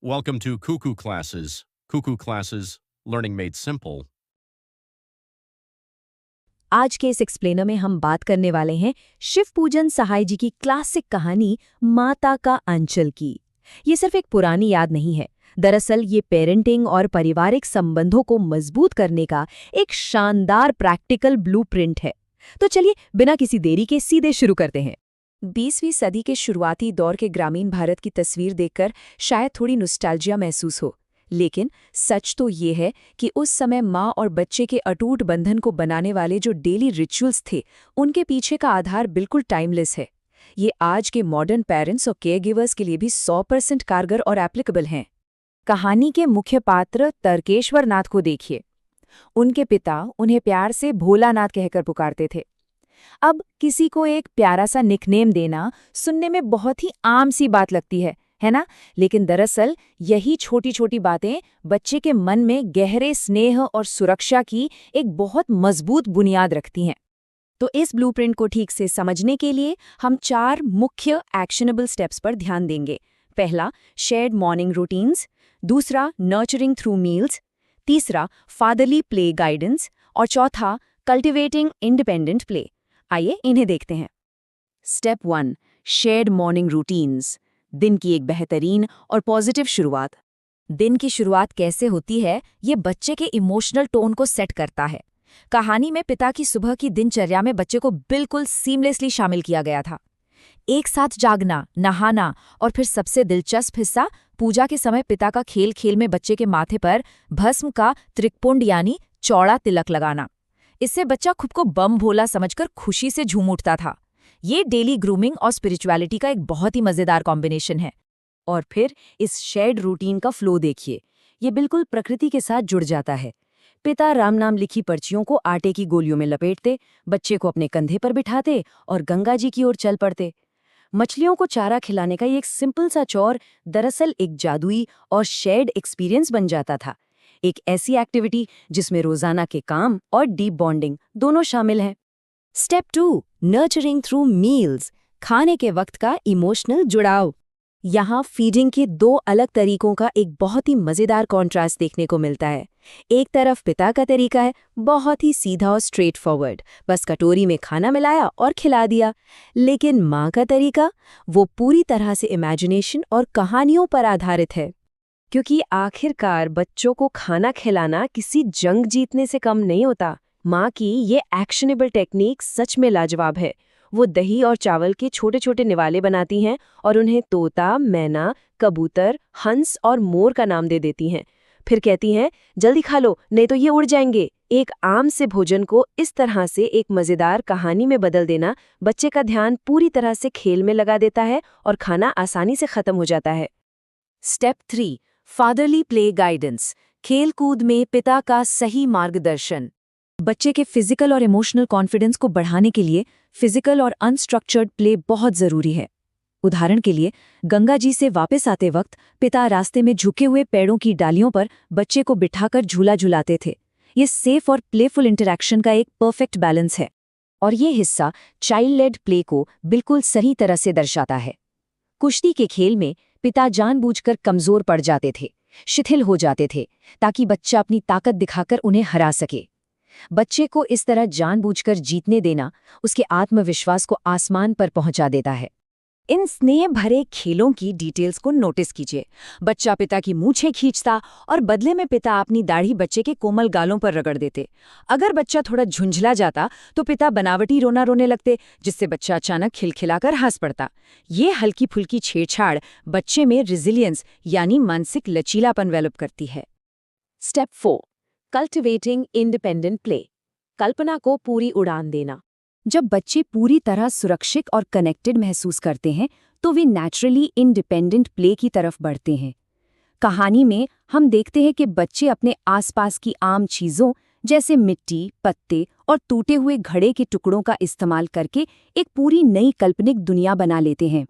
Welcome to Cuckoo Classes. Cuckoo Classes, Learning Made Simple. आज के इस एक्सप्लेनर में हम बात करने वाले हैं शिव पूजन सहाय जी की क्लासिक कहानी माता का अंचल की। ये सिर्फ एक पुरानी याद नहीं है, दरअसल ये पेरेंटिंग और पारिवारिक संबंधों को मजबूत करने का एक शानदार प्रैक्टिकल ब्लूप्रिंट है। तो चलिए बिना किसी देरी के सीधे शुरू करते हैं। 20वीं सदी के शुरुआती दौर के ग्रामीण भारत की तस्वीर देखकर शायद थोड़ी नॉस्टैल्जिया महसूस हो, लेकिन सच तो ये है कि उस समय माँ और बच्चे के अटूट बंधन को बनाने वाले जो डेली रिचुअल्स थे, उनके पीछे का आधार बिल्कुल टाइमलेस है। ये आज के मॉडर्न पेरेंट्स और केयरगिवर्स के लिए भी 100% कारगर और एप्लीकेबल हैं। कहानी के मुख्य पात्र तर्केश्वर नाथ को देखिए। उनके पिता उन्हें प्यार से भोलानाथ कहकर पुकारते थे। अब किसी को एक प्यारा सा निकनेम देना सुनने में बहुत ही आम सी बात लगती है ना? लेकिन दरअसल यही छोटी छोटी बातें बच्चे के मन में गहरे स्नेह और सुरक्षा की एक बहुत मजबूत बुनियाद रखती हैं। तो इस ब्लूप्रिंट को ठीक से समझने के लिए हम 4 मुख्य एक्शनेबल स्टेप्स पर ध्यान देंगे। पहला, शेयर्ड मॉर्निंग रूटीन्स। दूसरा, नर्चरिंग थ्रू मील्स। तीसरा, फादरली प्ले गाइडेंस। और चौथा, कल्टिवेटिंग इंडिपेंडेंट प्ले। आइए इन्हें देखते हैं। Step 1, shared morning routines. दिन की एक बेहतरीन और पॉजिटिव शुरुआत। दिन की शुरुआत कैसे होती है, ये बच्चे के इमोशनल टोन को सेट करता है। कहानी में पिता की सुबह की दिनचर्या में बच्चे को बिल्कुल सीमलेसली शामिल किया गया था। एक साथ जागना, नहाना और फिर सबसे दिलचस्प हिस्सा, पूजा के समय पिता का खेल खेल में बच्चे के माथे पर भस्म का त्रिकपुंड यानी चौड़ा तिलक लगाना। इससे बच्चा खुद को बम भोला समझकर खुशी से झूम उठता था। ये डेली ग्रूमिंग और स्पिरिचुअलिटी का एक बहुत ही मजेदार कॉम्बिनेशन है। और फिर इस शेयर्ड रूटीन का फ्लो देखिए, ये बिल्कुल प्रकृति के साथ जुड़ जाता है। पिता राम नाम लिखी पर्चियों को आटे की गोलियों में लपेटते, बच्चे को अपने कंधे पर बिठाते और गंगा जी की ओर चल पड़ते। मछलियों को चारा खिलाने का ये एक सिंपल सा चौर दरअसल एक जादुई और शेयर्ड एक्सपीरियंस बन जाता था। एक ऐसी एक्टिविटी जिसमें रोजाना के काम और डीप बॉन्डिंग दोनों शामिल हैं। Step 2, nurturing through meals. खाने के वक्त का इमोशनल जुड़ाव। यहाँ फीडिंग के 2 अलग तरीकों का एक बहुत ही मजेदार कॉन्ट्रास्ट देखने को मिलता है। एक तरफ पिता का तरीका है, बहुत ही सीधा और स्ट्रेट फॉरवर्ड, बस कटोरी में खाना मिलाया और खिला दिया। लेकिन माँ का तरीका, वो पूरी तरह से इमेजिनेशन और कहानियों पर आधारित है। क्योंकि आखिरकार बच्चों को खाना खिलाना किसी जंग जीतने से कम नहीं होता। माँ की ये एक्शनेबल टेक्निक सच में लाजवाब है। वो दही और चावल के छोटे छोटे निवाले बनाती हैं और उन्हें तोता, मैना, कबूतर, हंस और मोर का नाम दे देती हैं। फिर कहती हैं, जल्दी खा लो नहीं तो ये उड़ जाएंगे। एक आम से भोजन को इस तरह से एक मजेदार कहानी में बदल देना बच्चे का ध्यान पूरी तरह से खेल में लगा देता है और खाना आसानी से खत्म हो जाता है। Step 3, fatherly play guidance. खेल कूद में पिता का सही मार्गदर्शन। बच्चे के फिजिकल और इमोशनल कॉन्फिडेंस को बढ़ाने के लिए फिजिकल और अनस्ट्रक्चर्ड प्ले बहुत जरूरी है। उदाहरण के लिए, गंगा जी से वापस आते वक्त पिता रास्ते में झुके हुए पेड़ों की डालियों पर बच्चे को बिठाकर झूला झुलाते थे। ये सेफ और प्लेफुल इंटरैक्शन का एक परफेक्ट बैलेंस है। और ये हिस्सा चाइल्ड लेड प्ले को बिल्कुल सही तरह से दर्शाता है। कुश्ती के खेल में पिता जानबूझकर कमजोर पड़ जाते थे, शिथिल हो जाते थे, ताकि बच्चा अपनी ताकत दिखाकर उन्हें हरा सके। बच्चे को इस तरह जानबूझकर जीतने देना उसके आत्मविश्वास को आसमान पर पहुंचा देता है। इन स्नेह भरे खेलों की डिटेल्स को नोटिस कीजिए। बच्चा पिता की मूछें खींचता और बदले में पिता अपनी दाढ़ी बच्चे के कोमल गालों पर रगड़ देते। अगर बच्चा थोड़ा झुंझला जाता तो पिता बनावटी रोना रोने लगते, जिससे बच्चा अचानक खिलखिलाकर हंस पड़ता। ये हल्की फुल्की छेड़छाड़ बच्चे में रिजिलियंस यानी मानसिक लचीलापन डेवलप करती है। Step 4, cultivating independent play. कल्पना को पूरी उड़ान देना। जब बच्चे पूरी तरह सुरक्षित और कनेक्टेड महसूस करते हैं तो वे नेचुरली इंडिपेंडेंट प्ले की तरफ बढ़ते हैं। कहानी में हम देखते हैं कि बच्चे अपने आसपास की आम चीज़ों जैसे मिट्टी, पत्ते और टूटे हुए घड़े के टुकड़ों का इस्तेमाल करके एक पूरी नई काल्पनिक दुनिया बना लेते हैं।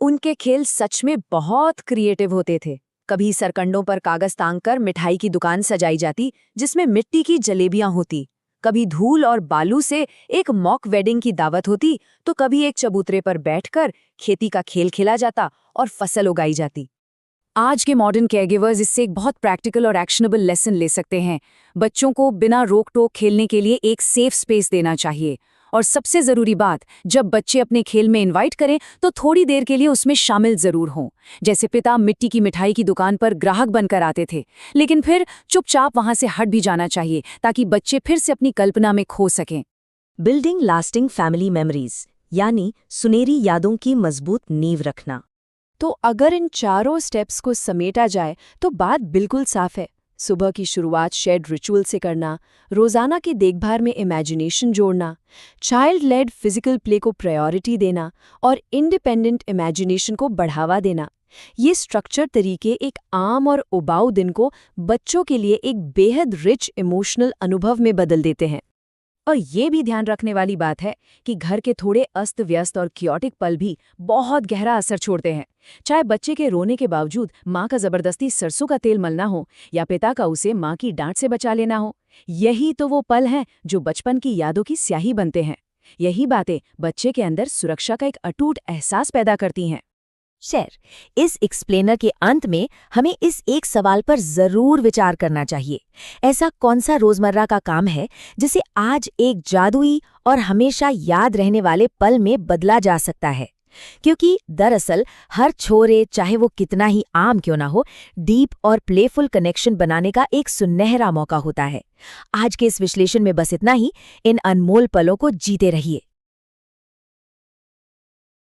उनके खेल सच में बहुत क्रिएटिव होते थे। कभी सरकंडों पर कागज टांगकर मिठाई की दुकान सजाई जाती जिसमें मिट्टी की जलेबियां होती, कभी धूल और बालू से एक मॉक वेडिंग की दावत होती, तो कभी एक चबूतरे पर बैठकर खेती का खेल खेला जाता और फसल उगाई जाती। आज के मॉडर्न केयरगिवर्स इससे एक बहुत प्रैक्टिकल और एक्शनेबल लेसन ले सकते हैं। बच्चों को बिना रोक टोक खेलने के लिए एक सेफ स्पेस देना चाहिए। और सबसे ज़रूरी बात, जब बच्चे अपने खेल में इनवाइट करें तो थोड़ी देर के लिए उसमें शामिल ज़रूर हों। जैसे पिता मिट्टी की मिठाई की दुकान पर ग्राहक बनकर आते थे, लेकिन फिर चुपचाप वहाँ से हट भी जाना चाहिए ताकि बच्चे फिर से अपनी कल्पना में खो सकें। बिल्डिंग लास्टिंग फैमिली मेमोरीज, यानी सुनहरी यादों की मजबूत नींव रखना। तो अगर इन चारों स्टेप्स को समेटा जाए तो बात बिल्कुल साफ है। सुबह की शुरुआत शेड रिचुअल से करना, रोजाना की देखभाल में इमेजिनेशन जोड़ना, चाइल्ड लेड फिजिकल प्ले को प्रायोरिटी देना और इंडिपेंडेंट इमेजिनेशन को बढ़ावा देना। ये स्ट्रक्चर तरीके एक आम और उबाऊ दिन को बच्चों के लिए एक बेहद रिच इमोशनल अनुभव में बदल देते हैं। और ये भी ध्यान रखने वाली बात है कि घर के थोड़े अस्त व्यस्त और क्योटिक पल भी बहुत गहरा असर छोड़ते हैं। चाहे बच्चे के रोने के बावजूद माँ का जबरदस्ती सरसों का तेल मलना हो या पिता का उसे माँ की डांट से बचा लेना हो, यही तो वो पल हैं जो बचपन की यादों की स्याही बनते हैं। यही बातें बच्चे के अंदर सुरक्षा का एक अटूट एहसास पैदा करती हैं। इस एक्सप्लेनर के अंत में हमें इस एक सवाल पर जरूर विचार करना चाहिए। ऐसा कौन सा रोजमर्रा का काम है जिसे आज एक जादुई और हमेशा याद रहने वाले पल में बदला जा सकता है? क्योंकि दरअसल हर छोरे, चाहे वो कितना ही आम क्यों ना हो, डीप और प्लेफुल कनेक्शन बनाने का एक सुनहरा मौका होता है। आज के इस विश्लेषण में बस इतना ही। इन अनमोल पलों को जीते रहिए।